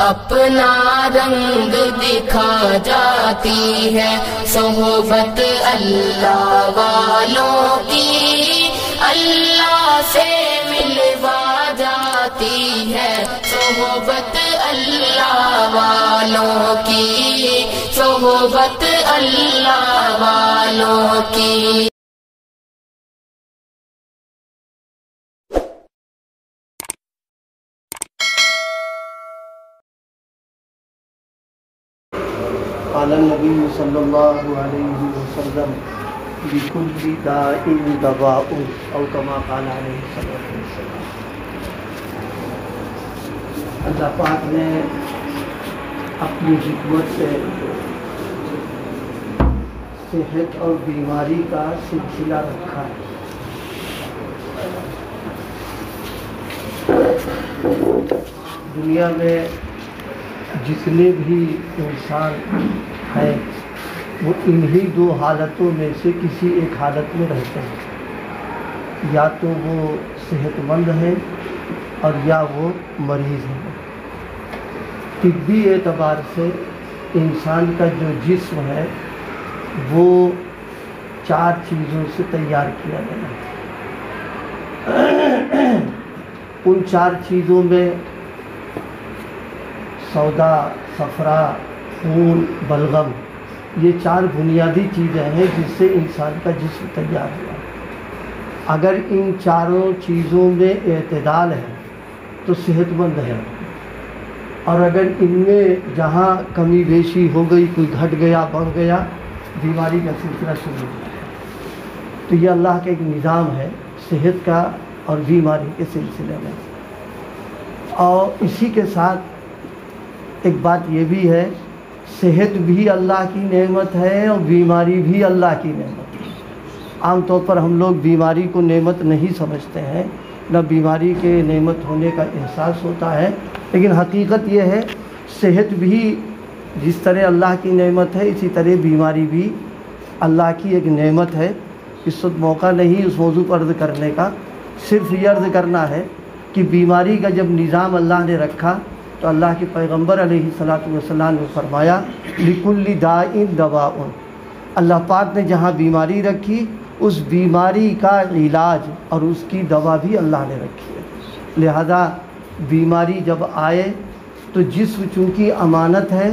اپنا رنگ دکھا جاتی ہے صحبت اللہ والوں کی، اللہ سے ملوا جاتی ہے صحبت اللہ والوں کی، صحبت اللہ والوں کی۔ قال النبی صلی اللہ علیہ وسلم لکل داء دواء او کما قال علیہ السلام۔ اللہ پاک نے اپنی حکمت سے صحت اور بیماری کا سلسلہ رکھا ہے۔ دنیا میں جتنے بھی انسان ہیں وہ انہی دو حالتوں میں سے کسی ایک حالت میں رہتے ہیں، یا تو وہ صحت مند ہیں اور یا وہ مریض ہیں۔ طبی اعتبار سے انسان کا جو جسم ہے وہ 4 چیزوں سے تیار کیا گیا ہے۔ ان 4 چیزوں میں سودا، صفرا، خون، بلغم، یہ 4 بنیادی چیزیں ہیں جس سے انسان کا جسم تیار ہوا۔ اگر ان 4 چیزوں میں اعتدال ہے تو صحت مند ہے، اور اگر ان میں جہاں کمی بیشی ہو گئی، کوئی گھٹ گیا، بڑھ گیا، بیماری کا سلسلہ شروع ہو جائے۔ تو یہ اللہ کا ایک نظام ہے صحت کا اور بیماری کے سلسلے میں۔ اور اسی کے ساتھ ایک بات یہ بھی ہے، صحت بھی اللہ کی نعمت ہے اور بیماری بھی اللہ کی نعمت ہے۔ عام طور پر ہم لوگ بیماری کو نعمت نہیں سمجھتے ہیں، نہ بیماری کے نعمت ہونے کا احساس ہوتا ہے، لیکن حقیقت یہ ہے صحت بھی جس طرح اللہ کی نعمت ہے اسی طرح بیماری بھی اللہ کی ایک نعمت ہے۔ اس وقت موقع نہیں اس موضوع پر عرض کرنے کا، صرف یہ عرض کرنا ہے کہ بیماری کا جب نظام اللہ نے رکھا تو اللہ کے پیغمبر علیہ السلام نے فرمایا لکل داء دواء۔ اللہ پاک نے جہاں بیماری رکھی اس بیماری کا علاج اور اس کی دوا بھی اللہ نے رکھی ہے۔ لہذا بیماری جب آئے تو جسم چونکہ امانت ہے،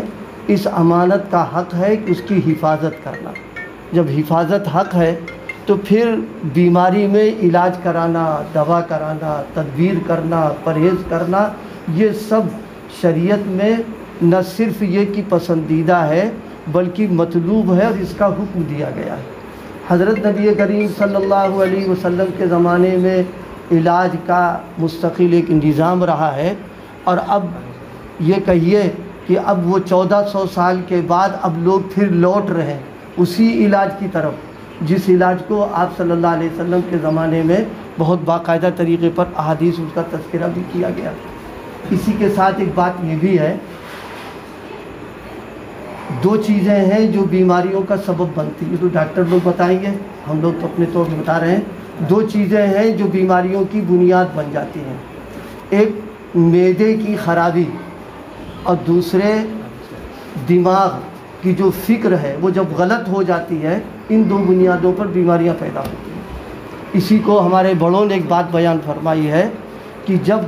اس امانت کا حق ہے کہ اس کی حفاظت کرنا۔ جب حفاظت حق ہے تو پھر بیماری میں علاج کرانا، دوا کرانا، تدبیر کرنا، پرہیز کرنا، یہ سب شریعت میں نہ صرف یہ کہ پسندیدہ ہے بلکہ مطلوب ہے اور اس کا حکم دیا گیا ہے۔ حضرت نبی کریم صلی اللہ علیہ وسلم کے زمانے میں علاج کا مستقل ایک نظام رہا ہے، اور اب یہ کہیے کہ اب وہ 1400 سال کے بعد اب لوگ پھر لوٹ رہے ہیں اسی علاج کی طرف، جس علاج کو آپ صلی اللہ علیہ وسلم کے زمانے میں بہت باقاعدہ طریقے پر احادیث اس کا تذکرہ بھی کیا گیا۔ اسی کے ساتھ ایک بات یہ بھی ہے، 2 چیزیں ہیں جو بیماریوں کا سبب بنتی ہیں، تو ڈاکٹر لوگ بتائیں گے، ہم لوگ تو اپنے طور پہ بتا رہے ہیں۔ 2 چیزیں ہیں جو بیماریوں کی بنیاد بن جاتی ہیں، ایک معدے کی خرابی اور دوسرے دماغ کی جو فکر ہے وہ جب غلط ہو جاتی ہے، ان 2 بنیادوں پر بیماریاں پیدا ہوتی ہیں۔ اسی کو ہمارے بڑوں نے ایک بات بیان فرمائی ہے کہ جب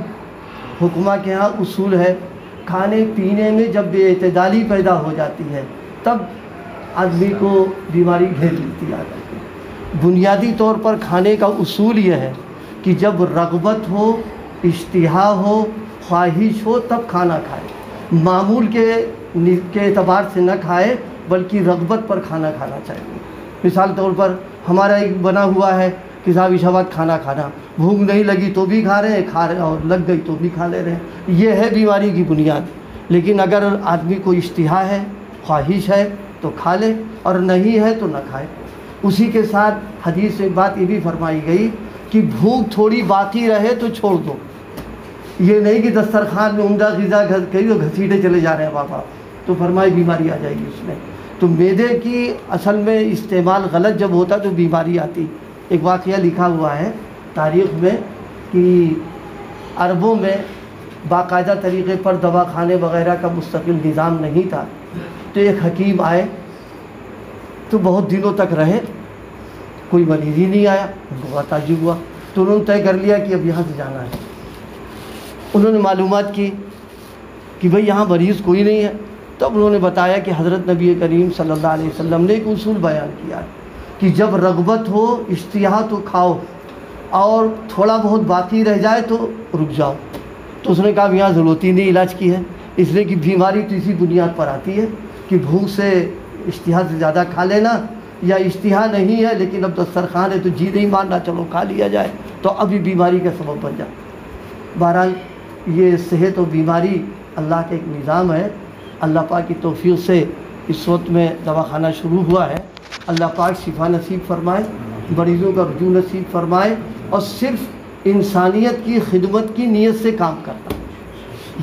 حکمہ کے ہاں اصول ہے، کھانے پینے میں جب بے اعتدالی پیدا ہو جاتی ہے تب آدمی کو بیماری گھیر لیتی ہے۔ بنیادی طور پر کھانے کا اصول یہ ہے کہ جب رغبت ہو، اشتہا ہو، خواہش ہو تب کھانا کھائے، معمول کے اعتبار سے نہ کھائے بلکہ رغبت پر کھانا کھانا چاہیے۔ مثال طور پر ہمارا ایک بنا ہوا ہے کہ صاحب عشاء بعد کھانا کھانا، بھوک نہیں لگی تو بھی کھا رہے ہیں، کھا رہے اور لگ گئی تو بھی کھا لے رہے ہیں، یہ ہے بیماری کی بنیاد۔ لیکن اگر آدمی کو اشتہا ہے، خواہش ہے تو کھا لے اور نہیں ہے تو نہ کھائے۔ اسی کے ساتھ حدیث میں بات یہ بھی فرمائی گئی کہ بھوک تھوڑی باقی رہے تو چھوڑ دو، یہ نہیں کہ دسترخوان میں عمدہ غذا کہیں تو گھسیٹے چلے جا رہے ہیں بابا، تو فرمائی بیماری آ جائے گی اس میں۔ تو معدے کی اصل میں استعمال غلط جب ہوتا تو بیماری آتی۔ ایک واقعہ لکھا ہوا ہے تاریخ میں کہ عربوں میں باقاعدہ طریقے پر دوا خانے وغیرہ کا مستقل نظام نہیں تھا، تو ایک حکیم آئے تو بہت دنوں تک رہے، کوئی مریض ہی نہیں آیا۔ ان کو بہت تعجب ہوا، تو انہوں نے طے کر لیا کہ اب یہاں سے جانا ہے۔ انہوں نے معلومات کی کہ بھئی یہاں مریض کوئی نہیں ہے، تب انہوں نے بتایا کہ حضرت نبی کریم صلی اللہ علیہ وسلم نے ایک اصول بیان کیا کہ جب رغبت ہو، اشتہا تو کھاؤ، اور تھوڑا بہت باقی رہ جائے تو رک جاؤ۔ تو اس نے کہا یہاں ضرورت ہی نہیں علاج کی ہے، اس لیے کہ بیماری تو اسی بنیاد پر آتی ہے کہ بھوک سے اشتہا سے زیادہ کھا لینا، یا اشتہا نہیں ہے لیکن اب دسترخوان ہے تو جی نہیں ماننا، چلو کھا لیا جائے، تو ابھی بیماری کا سبب بن جائے۔ بہرحال یہ صحت و بیماری اللہ کا ایک نظام ہے۔ اللہ پاک کی توفیق سے اس وقت میں دواخانہ شروع ہوا ہے۔ اللہ پاک شفا نصیب فرمائے، مریضوں کا رجوع نصیب فرمائے، اور صرف انسانیت کی خدمت کی نیت سے کام کرنا،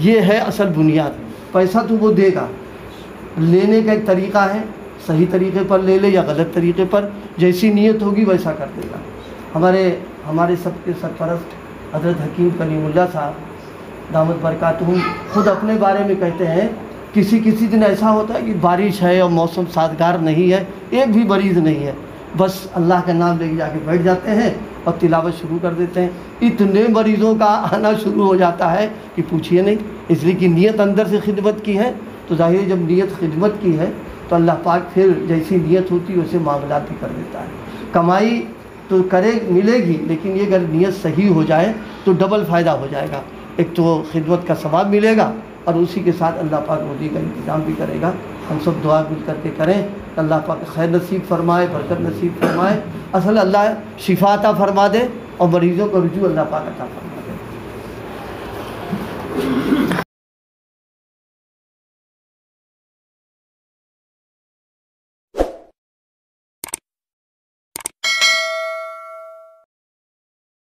یہ ہے اصل بنیاد۔ پیسہ تو وہ دے گا، لینے کا ایک طریقہ ہے، صحیح طریقے پر لے لے یا غلط طریقے پر، جیسی نیت ہوگی ویسا کر دے گا۔ ہمارے سب کے سرپرست حضرت حکیم کلیم اللہ صاحب دامت برکاتہم خود اپنے بارے میں کہتے ہیں، کسی دن ایسا ہوتا ہے کہ بارش ہے اور موسم سازگار نہیں ہے، ایک بھی مریض نہیں ہے، بس اللہ کا نام لے کے جا کے بیٹھ جاتے ہیں اور تلاوت شروع کر دیتے ہیں۔ اتنے مریضوں کا آنا شروع ہو جاتا ہے کہ پوچھئے نہیں، اس لیے کہ نیت اندر سے خدمت کی ہے، تو ظاہر ہے جب نیت خدمت کی ہے تو اللہ پاک پھر جیسی نیت ہوتی ہے ویسے معاملات بھی کر دیتا ہے۔ کمائی تو ملے گی، لیکن یہ اگر نیت صحیح ہو جائے تو ڈبل فائدہ ہو جائے گا، ایک تو خدمت کا ثواب ملے گا اور اسی کے ساتھ اللہ پاک روزی کا انتظام بھی کرے گا۔ ہم سب دعا مل کر کے کریں، اللہ پاک خیر نصیب فرمائے، برکت نصیب فرمائے، اصل اللہ شفا عطا فرما دے اور مریضوں کو رجوع اللہ پاک عطا فرما دے۔